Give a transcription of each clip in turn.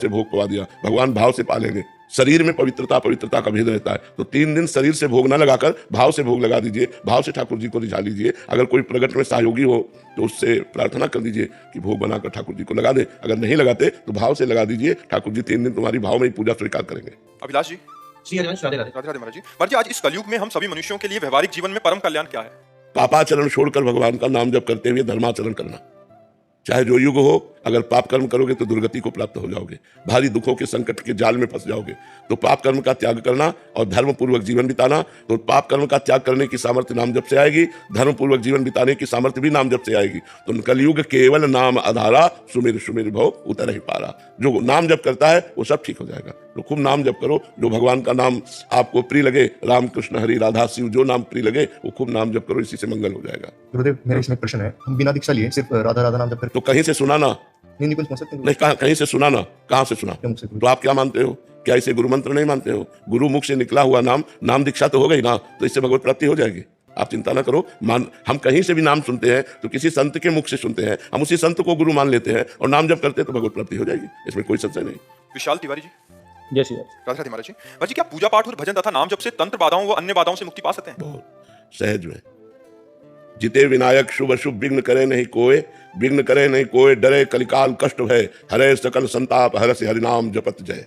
से भोग पवा दिया, भगवान भाव से पालेंगे। शरीर में पवित्रता का भेद रहता है, तो 3 दिन शरीर से भोग न लगाकर भाव से भोग लगा दीजिए, भाव से ठाकुर जी को रिझा लीजिए। अगर कोई प्रगट में सहयोगी हो तो उससे प्रार्थना कर दीजिए कि भोग बनाकर ठाकुर जी को लगा दे। अगर नहीं लगाते तो भाव से लगा दीजिए, ठाकुर जी 3 दिन तुम्हारी भाव में ही पूजा स्वीकार करेंगे। अभिलाष जी, राधे राधे महाराज जी। महाराज जी, आज इस कलयुग में हम सभी मनुष्यों के लिए व्यवहारिक जीवन में परम कल्याण क्या है? पापाचरण छोड़कर भगवान का नाम जप करते हुए धर्माचरण करना। चाहे जो युग हो, अगर पाप कर्म करोगे तो दुर्गति को प्राप्त हो जाओगे, भारी दुखों के संकट के जाल में फंस जाओगे। तो पाप कर्म का त्याग करना और धर्म पूर्वक जीवन बिताना। तो पाप कर्म का त्याग करने की सामर्थ्य नाम जप से आएगी, धर्म पूर्वक जीवन बिताने की सामर्थ्य भी नाम जप से आएगी। तो कलयुग केवल नाम आधारा, सुमिर सुमिर भव उतर ही पारा। जो नाम जप करता है वो सब ठीक हो जाएगा। तो खूब नाम जप करो, जो भगवान का नाम आपको प्रिय लगे, राम कृष्ण हरि राधा शिव, जो नाम प्रिय लगे वो खूब नाम जप करो, इसी से मंगल हो जाएगा। गुरुदेव, मेरा इसमें एक प्रश्न है, हम बिना दीक्षा लिए सिर्फ राधा राधा नाम जप करके तो कहीं से सुना ना, नहीं कुछ पहुंच सकते हैं? नहीं, कहीं से सुना ना, कहाँ से सुना? मुख से। तो आप क्या मानते हो? क्या इसे गुरु मंत्र नहीं मानते हो? गुरु मुख से निकला हुआ नाम दीक्षा तो हो गई ना, तो इससे भगवत प्राप्ति हो जाएगी। आप चिंता ना करो। हम कहीं से भी नाम सुनते हैं तो किसी संत के मुख से सुनते हैं, हम उसी संत को गुरु मान लेते हैं और नाम जप करते हैं तो भगवत प्राप्ति हो जाएगी, इसमें कोई संशय नहीं। विशाल तिवारी जी, जय श्री राम। राधे राधे महाराज जी। महाराज जी, क्या पूजा पाठ और भजन तथा नाम जप से तंत्र बाधाओं व अन्य बाधाओं से मुक्ति पा सकते हैं? बहुत सहज में। जिते विनायक शुभ शुभ विघ्न करे नहीं कोय, विघ्न करे नहीं कोय, डरे कलिकाल कष्ट भय, हरे सकल संताप हरस हरिनाम जपत जय।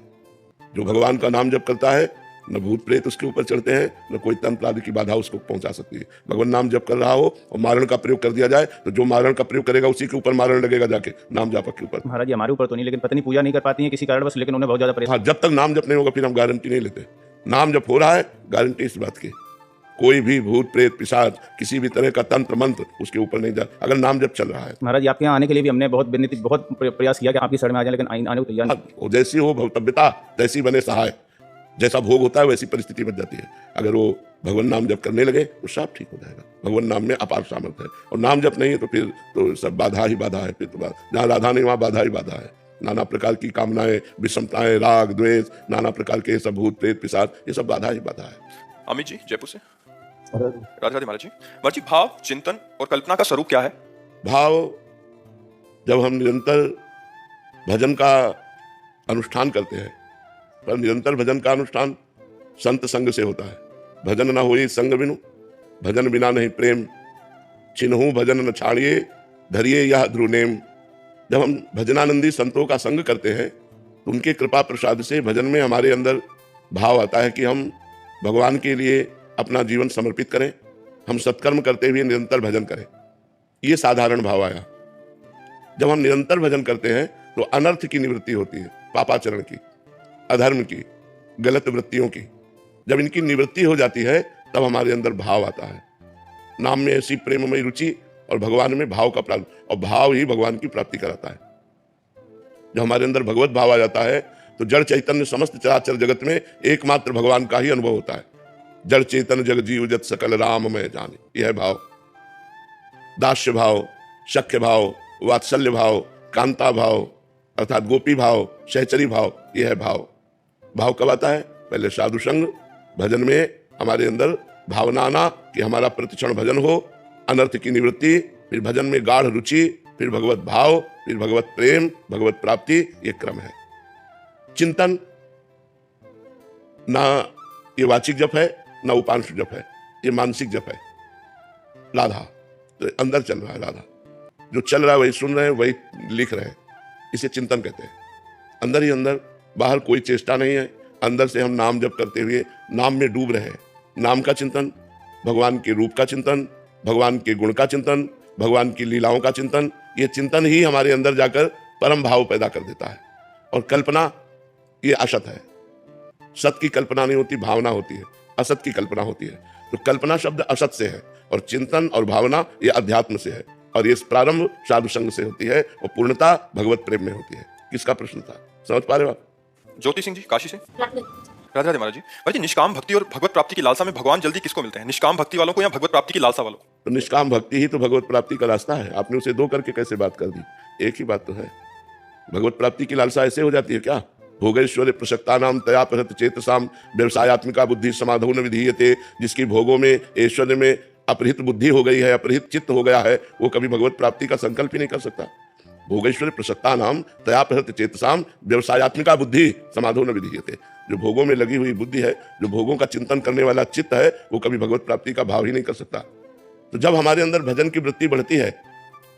जो भगवान का नाम जप करता है, न भूत प्रेत उसके ऊपर चढ़ते हैं, न कोई तंत्र आदि की बाधा उसको पहुंचा सकती है। भगवान नाम जप कर रहा हो और मारण का प्रयोग कर दिया जाए तो जो मारण का प्रयोग करेगा उसी के ऊपर मारण लगेगा, जाके नाम जापक के ऊपर। महाराज जी, हमारे ऊपर तो नहीं, लेकिन पत्नी पूजा नहीं कर पाती है किसी कारणवश, लेकिन उन्हें बहुत ज्यादा परेशान। हाँ, जब तक नाम जप नहीं होगा फिर हम गारंटी नहीं लेते। नाम जप हो रहा है, गारंटी इस बात की, कोई भी भूत प्रेत पिशाच किसी भी तरह का तंत्र मंत्र उसके ऊपर नहीं जा, अगर नाम जप चल रहा है। महाराज जी, आपके यहाँ आने के लिए भी हमने बहुत प्रयास किया कि आपकी शरण में आ जाए, लेकिन आने को तैयार नहीं। जैसी हो भवतव्यता तैसी बने सहाय। जैसा भोग होता है वैसी परिस्थिति बन जाती है। अगर वो भगवान नाम जप करने लगे तो सब ठीक हो जाएगा। भगवान नाम में अपार सामर्थ्य है, और नाम जप नहीं है तो फिर तो सब बाधा ही बाधा है। फिर तो जहाँ राधा नहीं वहाँ बाधा ही बाधा है। नाना प्रकार की कामनाएं, विषमताएं, राग द्वेष, नाना प्रकार के सब भूत प्रेत पिशाच, ये सब बाधा ही बाधा है। अमित जी, जयपुर से। राधे राधे महाराज जी। महाराज जी, भाव, चिंतन और कल्पना का स्वरूप क्या है? भाव, जब हम निरंतर भजन का अनुष्ठान करते हैं, पर निरंतर भजन का अनुष्ठान संत संग से होता है। भजन न होई संग बिनु, भजन बिना नहीं प्रेम, चिन्हू भजन न छाड़िए, धरिए यह ध्रुनेम। जब हम भजनानंदी संतों का संग करते हैं तो उनके कृपा प्रसाद से भजन में हमारे अंदर भाव आता है कि हम भगवान के लिए अपना जीवन समर्पित करें, हम सत्कर्म करते हुए निरंतर भजन करें। ये साधारण भाव आया। जब हम निरंतर भजन करते हैं तो अनर्थ की निवृत्ति होती है, पापाचरण की, अधर्म की, गलत वृत्तियों की। जब इनकी निवृत्ति हो जाती है तब हमारे अंदर भाव आता है। नाम में ऐसी प्रेममयी रुचि और भगवान में भाव का प्राप्त, और भाव ही भगवान की प्राप्ति कराता है। जब हमारे अंदर भगवत भाव आ जाता है तो जड़ चैतन्य समस्त चराचर जगत में एकमात्र भगवान का ही अनुभव होता है। जड़ चेतन जग जीव जत सकल राम में जाने, यह भाव। दास्य भाव, शक्य भाव, वात्सल्य भाव, कांता भाव अर्थात गोपी भाव, सहचरी भाव, यह है भाव। भाव कब आता है? पहले साधु संग, भजन में हमारे अंदर भावना आना कि हमारा प्रतिक्षण भजन हो, अनर्थ की निवृत्ति, फिर भजन में गाढ़ रुचि, फिर भगवत भाव, फिर भगवत प्रेम, भगवत प्राप्ति, ये क्रम है। चिंतन, ना ये वाचिक जप है ना उपांशु जप है, ये मानसिक जप है। राधा तो अंदर चल रहा है, राधा जो चल रहा है वही सुन रहे हैं, वही लिख रहे हैं, इसे चिंतन कहते हैं। अंदर ही अंदर, बाहर कोई चेष्टा नहीं है, अंदर से हम नाम जप करते हुए नाम में डूब रहे हैं। नाम का चिंतन, भगवान के रूप का चिंतन, भगवान के गुण का चिंतन, भगवान की लीलाओं का चिंतन, ये चिंतन ही हमारे अंदर जाकर परम भाव पैदा कर देता है। और कल्पना, ये असत है। सत की कल्पना नहीं होती, भावना होती है, असत की कल्पना होती है। तो कल्पना शब्द असत से है और चिंतन और भावना ये अध्यात्म से है, और ये प्रारंभ साधु संग से होती है और पूर्णता भगवत प्रेम में होती है। किसका प्रश्न था, समझ पा रहे हो आप? ज्योति सिंह जी, काशी से। राधे राधे महाराज जी। महाराज जी, निष्काम भक्ति और भगवत प्राप्ति की लालसा में भगवान जल्दी किसको मिलते हैं? निष्काम भक्ति वालों को या भगवत प्राप्ति की लालसा वालों को? तो निष्काम भक्ति ही तो भगवत प्राप्ति का रास्ता है। आपने उसे दो करके कैसे बात कर दी? एक ही बात तो है। भगवत प्राप्ति की लालसा ऐसे हो जाती है क्या? भोगैश्वर्य प्रसक्ता नाम तया परत चेतसाम व्यवसायत्मिका बुद्धि समाधो न विधीयते। जिसकी भोगों में, ऐश्वर्य में अपहृत बुद्धि हो गई है, अपहृत चित्त हो गया है, वो कभी भगवत प्राप्ति का संकल्प ही नहीं कर सकता। भोगैश्वर्य प्रसक्ता नाम तयापहृत चेतसाम व्यवसायत्मिका बुद्धि समाधो न विधीयते। जो भोगों में लगी हुई बुद्धि है, जो भोगों का चिंतन करने वाला चित्त है, वो कभी भगवत प्राप्ति का भाव ही नहीं कर सकता। तो जब हमारे अंदर भजन की वृत्ति बढ़ती है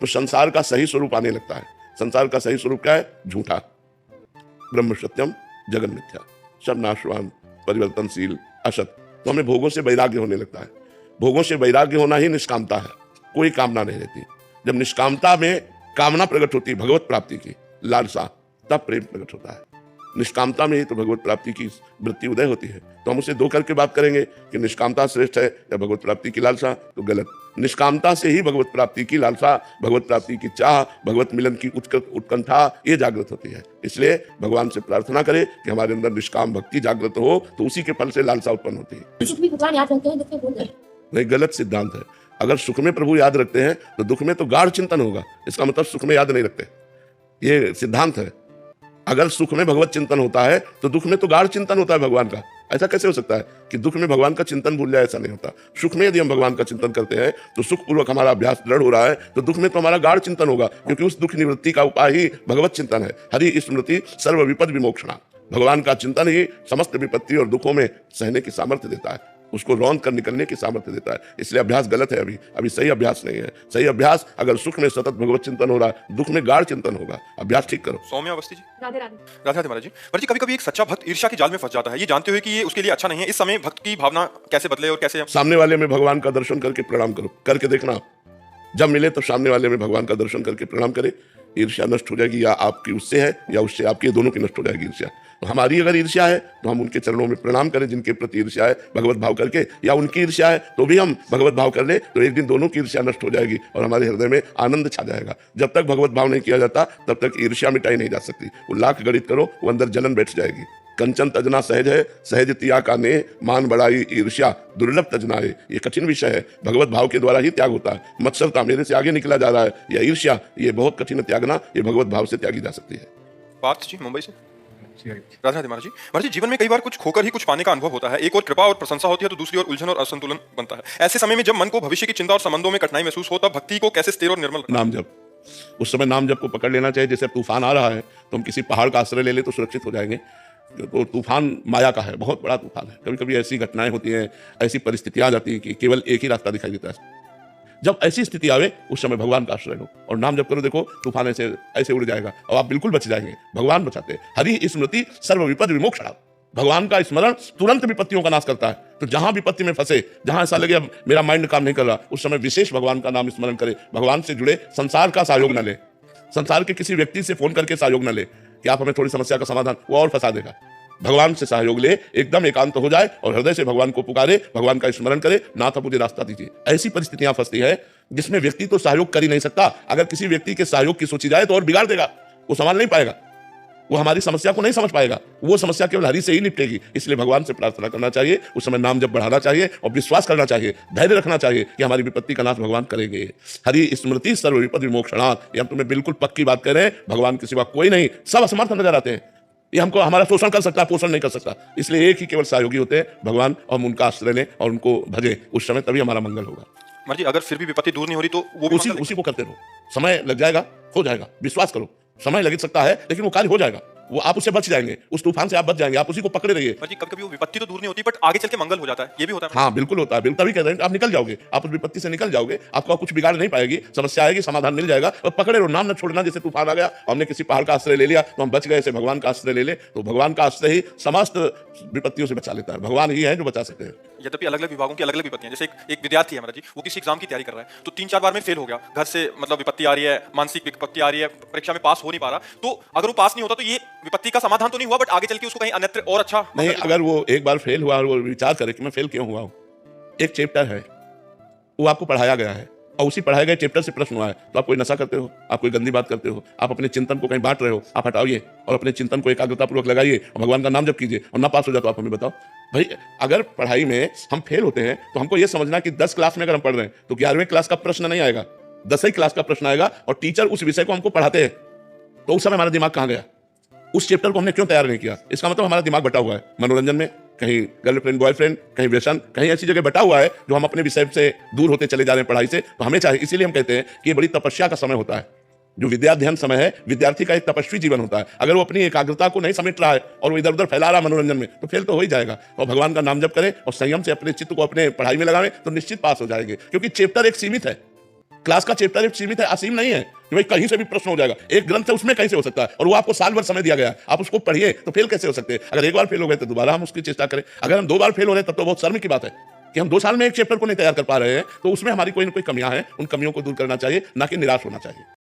तो संसार का सही स्वरूप आने लगता है। संसार का सही स्वरूप क्या है? झूठा, ब्रह्म सत्यम जगन मिथ्या, सब नाशवान, परिवर्तनशील, असत। तो हमें भोगों से वैराग्य होने लगता है। भोगों से वैराग्य होना ही निष्कामता है, कोई कामना नहीं रहती। जब निष्कामता में कामना प्रकट होती है, भगवत प्राप्ति की लालसा, तब प्रेम प्रकट होता है। निष्कामता में ही तो भगवत प्राप्ति की वृत्ति उदय होती है। तो हम उसे दो करके बात करेंगे कि निष्कामता श्रेष्ठ है या भगवत प्राप्ति की लालसा, तो गलत। निष्कामता से ही भगवत प्राप्ति की लालसा, भगवत प्राप्ति की चाह, भगवत मिलन की उत्कंठा ये जागृत होती है। इसलिए भगवान से प्रार्थना करें कि हमारे अंदर निष्काम भक्ति जागृत हो, तो उसी के फल से लालसा उत्पन्न होती है। सुख भी भगवान याद रखते हैं, दुख में भूल गए। नहीं, गलत सिद्धांत है। अगर सुख में प्रभु याद रखते हैं तो दुख में तो गाढ़ चिंतन होगा। इसका मतलब सुख में याद नहीं रखते, ये सिद्धांत है। अगर सुख में भगवत चिंतन होता है तो दुख में तो गाढ़ चिंतन होता है भगवान का। ऐसा कैसे हो सकता है कि दुख में भगवान का चिंतन भूल जाए? ऐसा नहीं होता। सुख में यदि हम भगवान का चिंतन करते हैं तो सुख पूर्वक हमारा अभ्यास दृढ़ हो रहा है, तो दुख में तो हमारा गाढ़ चिंतन होगा, क्योंकि उस दुख निवृत्ति का उपाय ही भगवत चिंतन है। हरि स्मृति सर्व विपद विमोक्षणा। भगवान का चिंतन ही समस्त विपत्ति और दुखों में सहने की सामर्थ्य देता है, उसको रौंद कर निकलने की सामर्थ्य देता है। इसलिए अभ्यास गलत है। अभी सही अभ्यास नहीं है। सही अभ्यास अगर सुख में सतत भगवत चिंतन हो रहा है, दुख में गाढ़ चिंतन होगा। अभ्यास ठीक करो। सौम्या अवस्थी जी, राधे राधे। राधे राधे महाराज जी। महाराज जी, कभी कभी एक सच्चा भक्त ईर्ष्या के जाल में फंस जाता है, ये जानते हुए कि ये उसके लिए अच्छा नहीं है। इस समय भक्त की भावना कैसे बदले और कैसे? सामने वाले में भगवान का दर्शन करके प्रणाम करो, करके देखना। जब मिले तो सामने वाले में भगवान का दर्शन करके प्रणाम करे। ईर्ष्या नष्ट हो जाएगी, या आपकी उससे है या उससे आपकी, दोनों की नष्ट हो जाएगी ईर्ष्या। तो हमारी अगर ईर्ष्या है तो हम उनके चरणों में प्रणाम करें जिनके प्रति ईर्ष्या है, भगवत भाव करके, या उनकी ईर्ष्या है तो भी हम भगवत भाव कर ले, तो एक दिन दोनों की ईर्ष्या नष्ट हो जाएगी और हमारे हृदय में आनंद छा जाएगा। जब तक भगवत भाव नहीं किया जाता तब तक ईर्ष्या मिटाई नहीं जा सकती। वो लाख गणित करो, वो अंदर जलन बैठ जाएगी। कंचन तजना सहज है, सहज तिया का ने, मान बढ़ाई ईर्ष्या दुर्लभ तजनाए। ये कठिन विषय है, भगवत भाव के द्वारा ही त्याग होता है। मत्सरता, मेरे से आगे निकला जा रहा है, या ईर्ष्या, ये बहुत कठिन त्यागना, ये भगवत भाव से त्यागी जा सकती है। पार्थ जी मुंबई से। राधे राधे महाराज जी। महाराज जी, जीवन में कई बार कुछ खोकर ही कुछ पाने का अनुभव होता है। एक और कृपा और प्रशंसा होती है तो दूसरी ओर उलझन और असंतुलन बनता है। ऐसे समय में जब मन को भविष्य की चिंता और संबंधों में कठिनाई महसूस हो, तब भक्ति को कैसे स्थिर और निर्मल? नाम जप। उस समय नाम जप को पकड़ लेना चाहिए। जैसे तूफान आ रहा है तो हम किसी पहाड़ का आश्रय ले ले तो सुरक्षित हो जाएंगे। तो तूफान माया का है, बहुत बड़ा तूफान है। कभी कभी ऐसी घटनाएं होती हैं, ऐसी परिस्थितियां आ जाती हैं कि केवल एक ही रास्ता दिखाई देता है। जब ऐसी स्थिति आवे उस समय भगवान का आश्रय लो और नाम जप करो। देखो तूफान ऐसे ऐसे उड़ जाएगा और आप बिल्कुल बच जाएंगे। भगवान बचाते हैं। हरि स्मृति सर्व विपद विमोक्षणा। भगवान का स्मरण तुरंत विपत्तियों का नाश करता है। तो जहां विपत्ति में फंसे, जहां ऐसा लगे अब मेरा माइंड काम नहीं कर रहा, उस समय विशेष भगवान का नाम स्मरण करे। भगवान से जुड़े संसार का सहयोग न ले, संसार के किसी व्यक्ति से फोन करके सहयोग न ले कि आप हमें थोड़ी समस्या का समाधान, वो और फंसा देगा। भगवान से सहयोग ले, एकदम एकांत हो जाए और हृदय से भगवान को पुकारे, भगवान का स्मरण करे, नाथ मुझे रास्ता दीजिए। ऐसी परिस्थितियां फंसती है जिसमें व्यक्ति तो सहयोग कर ही नहीं सकता। अगर किसी व्यक्ति के सहयोग की सोची जाए तो और बिगाड़ देगा, वो संभाल नहीं पाएगा, वो हमारी समस्या को नहीं समझ पाएगा। वो समस्या केवल हरि से ही निपटेगी। इसलिए भगवान से प्रार्थना करना चाहिए, उस समय नाम जब बढ़ाना चाहिए और विश्वास करना चाहिए, धैर्य रखना चाहिए कि हमारी विपत्ति का नाश भगवान करेंगे। हरि स्मृति सर्व विपद विमोक्षणात्। ये हम तुम्हें बिल्कुल पक्की बात कह रहे हैं। भगवान के सिवा कोई नहीं, सब असमर्थ नजर आते हैं। ये हमको हमारा शोषण कर सकता है, पोषण नहीं कर सकता। इसलिए एक ही केवल सहयोगी होते हैं, भगवान, और हम उनका आश्रय लें और उनको भजें। उस समय तभी हमारा मंगल होगा। महाराज जी, अगर फिर भी विपत्ति दूर नहीं हो रही तो वो उसी को करते रहो। समय लग जाएगा, हो जाएगा, विश्वास करो। समय लग सकता है लेकिन वो कार्य हो जाएगा। वो आप उससे बच जाएंगे, उस तूफान से आप बच जाएंगे। आप उसी को पकड़े रहिए। कभी कभी वो विपत्ति तो दूर नहीं होती, बट आगे चल के मंगल हो जाता है, ये भी होता है। हाँ बिल्कुल होता है, बिल्कुल। तभी कहते हैं आप निकल जाओगे, आप उस विपत्ति से निकल जाओगे, आपको कुछ बिगाड़ नहीं पाएगी। समस्या आएगी, समाधान मिल जाएगा, और पकड़े रहो, नाम न छोड़ना। जैसे तूफान आ गया, हमने किसी पहाड़ का आश्रय ले लिया तो हम बच गए। ऐसे भगवान का आश्रय ले ले तो भगवान का आश्रय ही समस्त विपत्तियों से बचा लेता है। भगवान ही है जो बचा सकते हैं। यद्यपि अलग अलग विभागों की अलग अलग विपत्तियां, जैसे एक विद्यार्थी है महाराज जी, वो किसी एग्जाम की तैयारी कर रहा है, तो 3-4 बार में फेल हो गया, घर से मतलब विपत्ति आ रही है, मानसिक विपत्ति आ रही है, परीक्षा में पास हो नहीं पा रहा। तो अगर वो पास नहीं होता तो ये विपत्ति का समाधान तो नहीं हुआ, बट आगे चल के उसको कहीं अन्यत्र और अच्छा नहीं। अगर वो एक बार फेल हुआ और वो विचार करे कि मैं फेल क्यों हुआ हूं, एक चैप्टर है वो आपको पढ़ाया गया है और उसी पढ़ाए गए चैप्टर से प्रश्न हुआ है, तो आप कोई नशा करते हो, आप कोई गंदी बात करते हो, आप अपने चिंतन को कहीं बांट रहे हो, आप हटाइए और अपने चिंतन को एकाग्रतापूर्वक लगाइए और भगवान का नाम जप कीजिए। और ना पास हो जाए तो आप हमें बताओ भाई। अगर पढ़ाई में हम फेल होते हैं तो हमको यह समझना कि 10 क्लास में अगर हम पढ़ रहे हैं तो 11वीं क्लास का प्रश्न नहीं आएगा, 10वीं क्लास का प्रश्न आएगा। और टीचर उस विषय को हमको पढ़ाते हैं तो उस समय हमारा दिमाग कहाँ गया, उस चैप्टर को हमने क्यों तैयार नहीं किया? इसका मतलब हमारा दिमाग बटा हुआ है मनोरंजन में, कहीं गर्लफ्रेंड बॉयफ्रेंड, कहीं व्यसन, कहीं ऐसी जगह बटा हुआ है जो हम अपने विषय से दूर होते चले जा रहे हैं पढ़ाई से। तो हमें चाहिए, इसीलिए हम कहते हैं कि ये बड़ी तपस्या का समय होता है। जो विद्याध्ययन समय है, विद्यार्थी का एक तपस्वी जीवन होता है। अगर वो अपनी एकाग्रता को नहीं समेट रहा है और वो इधर उधर फैला रहा है मनोरंजन में, तो फेल तो हो ही जाएगा। और भगवान का नाम जप करें और संयम से अपने चित्त को अपने पढ़ाई में लगाएं तो निश्चित पास हो जाएंगे। क्योंकि चैप्टर एक सीमित है, क्लास का चैप्टर एक सीमित है, असीम नहीं है कि भाई कहीं से भी प्रश्न हो जाएगा। एक ग्रंथ है उसमें कैसे हो सकता है, और वो आपको साल भर समय दिया गया, आप उसको पढ़िए तो फेल कैसे हो सकते हैं। अगर एक बार फेल हो गए तो दोबारा हम उसकी चेष्टा करें। अगर हम 2 बार फेल हो रहे हैं तब तो बहुत शर्म की बात है कि हम 2 साल में एक चैप्टर को नहीं तैयार कर पा रहे हैं। तो उसमें हमारी कोई ना कोई कमियां हैं, उन कमियों को दूर करना चाहिए, ना कि निराश होना चाहिए।